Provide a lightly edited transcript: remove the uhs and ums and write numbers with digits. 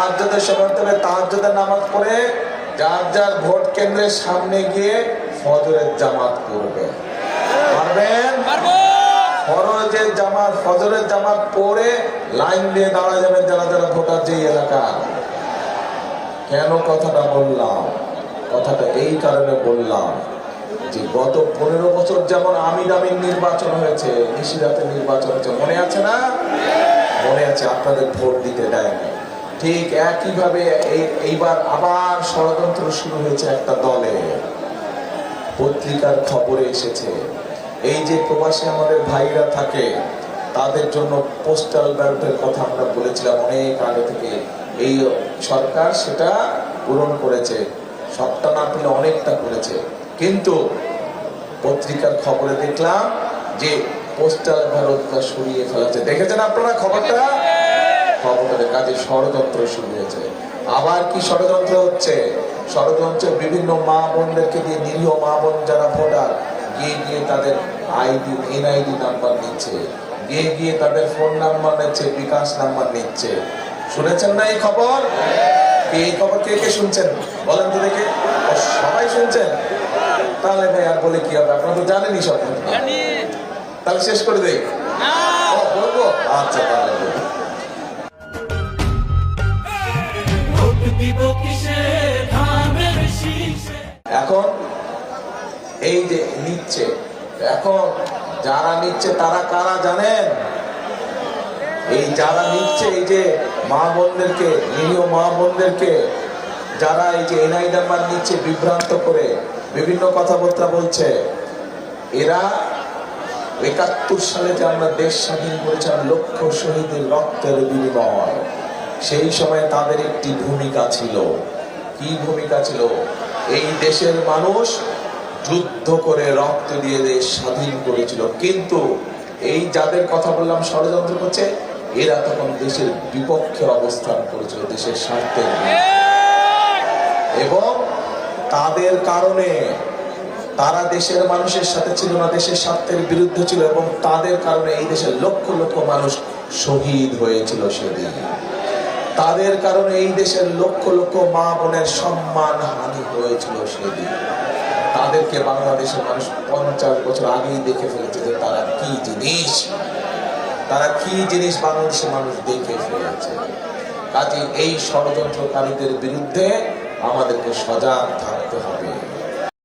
তাহাজ্জুদের সময় তবে তাহাজ্জুদের নামাজ পড়ে যার যার ভোট কেন্দ্রের সামনে গিয়ে ফজরের জামাত করবে। পারবেন? ফজরের জামাত পড়ে লাইন দিয়ে দাঁড়া যাবেন যারা যারা ভোটার যে এলাকা। কেন কথাটা বললাম? কথাটা এই কারণে বললাম যে গত 15 বছর যেমন আমিন আমিন নির্বাচন হয়েছে, নিশিরাতের নির্বাচন হয়েছে, মনে আছে না? মনে আছে, আপনাদের ভোট দিতে দেয়নি। ঠিক একইভাবে এইবার আবার ষড়যন্ত্র শুরু হয়েছে একটা দলে। পত্রিকার খবরে এসেছে এই যে প্রবাসী আমাদের ভাইরা থাকে তাদের জন্য পোস্টাল ব্যালটের কথা আমরা বলেছিলাম অনেক আগে থেকে। এই সরকার সেটা পূরণ করেছে, সবটা না পেলে অনেকটা করেছে। কিন্তু পত্রিকার খবরে দেখলাম যে পোস্টাল ব্যালটটা সরিয়ে ফেলেছে। দেখেছেন আপনারা খবরটা? খবরের কাজে ষড়যন্ত্র শুরু হয়েছে। আবার কি ষড়যন্ত্র হচ্ছে? ষড়যন্ত্র বিভিন্ন মা বোনদেরকে দিয়ে, নিরীহ মা বোন যারা ভোটার, গিয়ে গিয়ে তাদের এনআইডি নাম্বার নিচ্ছে, গিয়ে গিয়ে তাদের ফোন নাম্বার নিচ্ছে, বিকাশ নাম্বার নিচ্ছে। শুনেছেন না এই খবর? এই খবর কে কে শুনছেন বলেন তো দেখে? সবাই শুনছেন? তাহলে ভাই আর বলে কি হবে, আপনারা তো জানেনই সব। তাহলে শেষ করে দেই? বলবো? আচ্ছা, তাহলে এখন এই যে নিচ্ছে, এখন যারা নিচ্ছে তারা কারা জানেন? এই যারা নিচ্ছে, এই যে মা বোনদেরকে, নিরীহ মা বোনদেরকে যারা এই যে এনআই নাম্বার নিচ্ছে বিভ্রান্ত করে বিভিন্ন কথাবার্তা বলছে, এরা ৭১ সালে যে আমরা দেশ স্বাধীন করেছিলাম লক্ষ শহীদের রক্তের বিনিময়, সেই সময় তাদের একটি ভূমিকা ছিল। কি ভূমিকা ছিল? এই দেশের মানুষ যুদ্ধ করে রক্ত দিয়ে দেশ স্বাধীন করেছিল। কিন্তু এই যাদের কথা বললাম ষড়যন্ত্র করছে, এরা তখন দেশের বিপক্ষে অবস্থান করেছিল, দেশের স্বার্থের। এবং তাদের কারণে তারা দেশের মানুষের সাথে ছিল না, দেশের স্বার্থের বিরুদ্ধে ছিল, এবং তাদের কারণে এই দেশের লক্ষ লক্ষ মানুষ শহীদ হয়েছিল সেদিন। তাদের কারণে এই দেশের লক্ষ লক্ষ মা বোনের সম্মান হানি হয়েছিল সেদিন। তাদেরকে বাংলাদেশের মানুষ 50 বছর আগেই দেখে ফেলেছে যে তারা কি জিনিস, তারা কি জিনিস বাংলাদেশের মানুষ দেখে ফেলেছে। কাজে এই ষড়যন্ত্রকারীদের বিরুদ্ধে আমাদেরকে সজাগ থাকতে হবে।